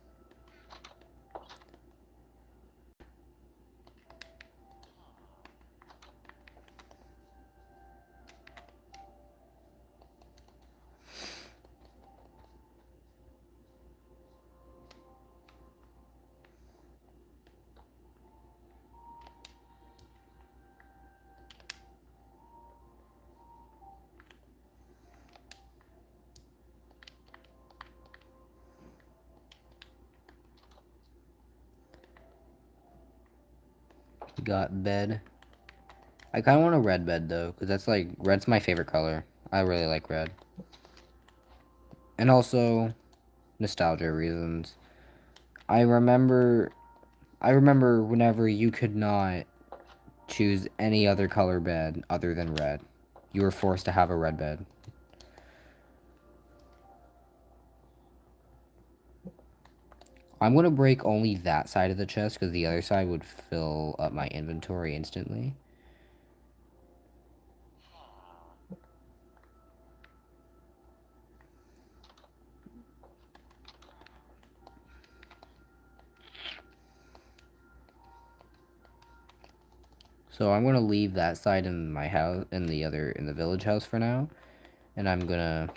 We got bed. I kind of want a red bed, though, because that's like... Red's my favorite color. I really like red. And also, nostalgia reasons. I remember whenever you could not choose any other color bed other than red. You were forced to have a red bed. I'm going to break only that side of the chest because the other side would fill up my inventory instantly. So I'm going to leave that side in my house, in the village house for now. And I'm going to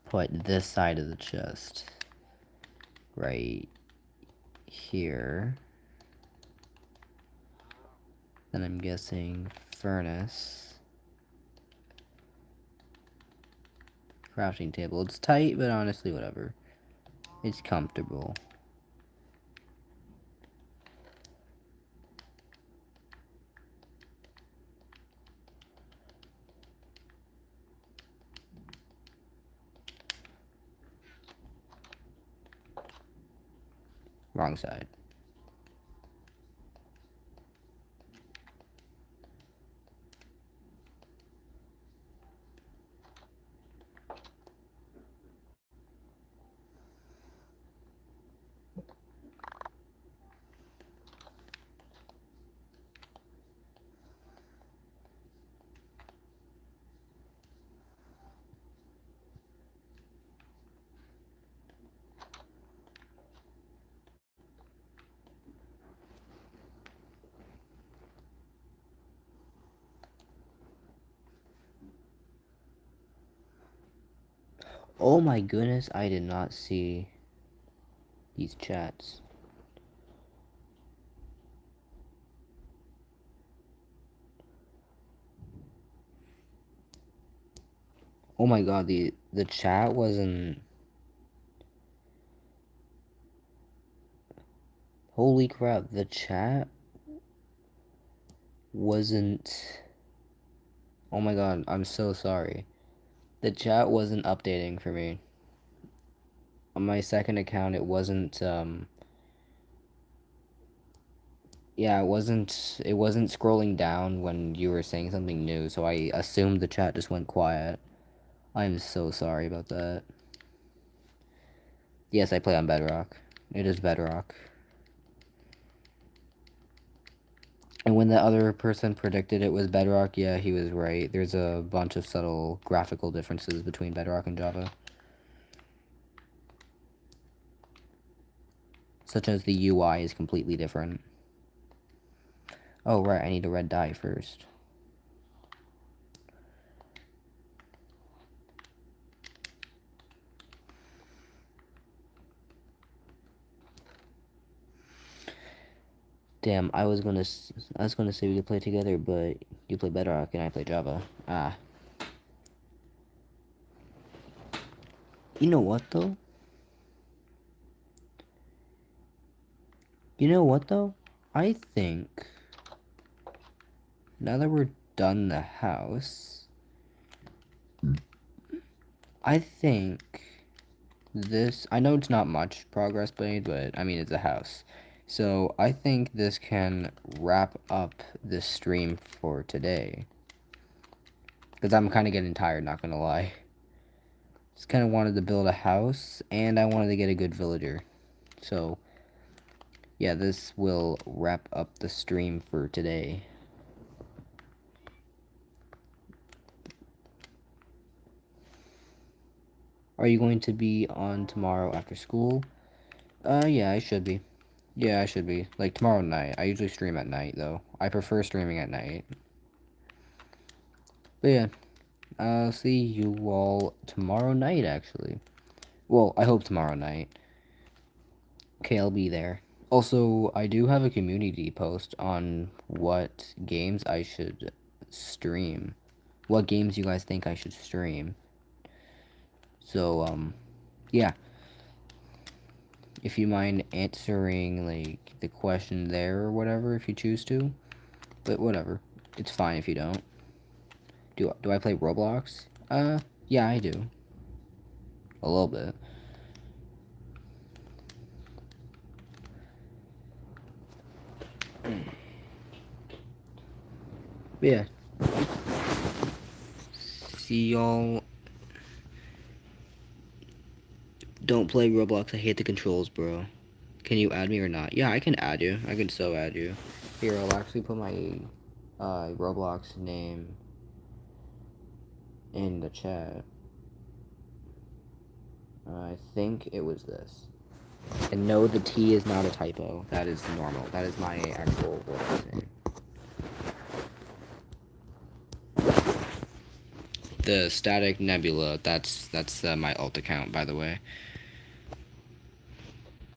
put this side of the chest right here. Then I'm guessing furnace. Crafting table. It's tight, but honestly, whatever. It's comfortable. Wrong side. Oh my goodness, I did not see these chats. Oh my god, the chat wasn't... Holy crap, the chat wasn't... Oh my god, I'm so sorry. The chat wasn't updating for me. On my second account, it wasn't, yeah, it wasn't scrolling down when you were saying something new, so I assumed the chat just went quiet. I'm so sorry about that. Yes, I play on Bedrock. It is Bedrock. And when the other person predicted it was Bedrock, yeah, he was right. There's a bunch of subtle graphical differences between Bedrock and Java. Such as the UI is completely different. Oh, right, I need a red dye first. Damn, I was gonna say we could play together, but you play Bedrock and I play Java. Ah. You know what, though? I think... Now that we're done the house... I think... This... I know it's not much progress made, but, I mean, it's a house. So, I think this can wrap up the stream for today. Because I'm kind of getting tired, not gonna lie. Just kind of wanted to build a house, and I wanted to get a good villager. So, yeah, this will wrap up the stream for today. Are you going to be on tomorrow after school? Yeah, I should be. Yeah, I should be. Like, tomorrow night. I usually stream at night, though. I prefer streaming at night. But yeah, I'll see you all tomorrow night, actually. Well, I hope tomorrow night. Okay, I'll be there. Also, I do have a community post on what games I should stream. What games you guys think I should stream. So, yeah. If you mind answering, like, the question there or whatever, if you choose to. But whatever. It's fine if you don't. Do I play Roblox? Yeah, I do. A little bit. But yeah. See y'all. Don't play Roblox. I hate the controls, bro. Can you add me or not? Yeah, I can add you. I can so add you. Here, I'll actually put my Roblox name in the chat. I think it was this. And no, the T is not a typo. That is normal. That is my actual Roblox name. The Static Nebula, that's my alt account, by the way.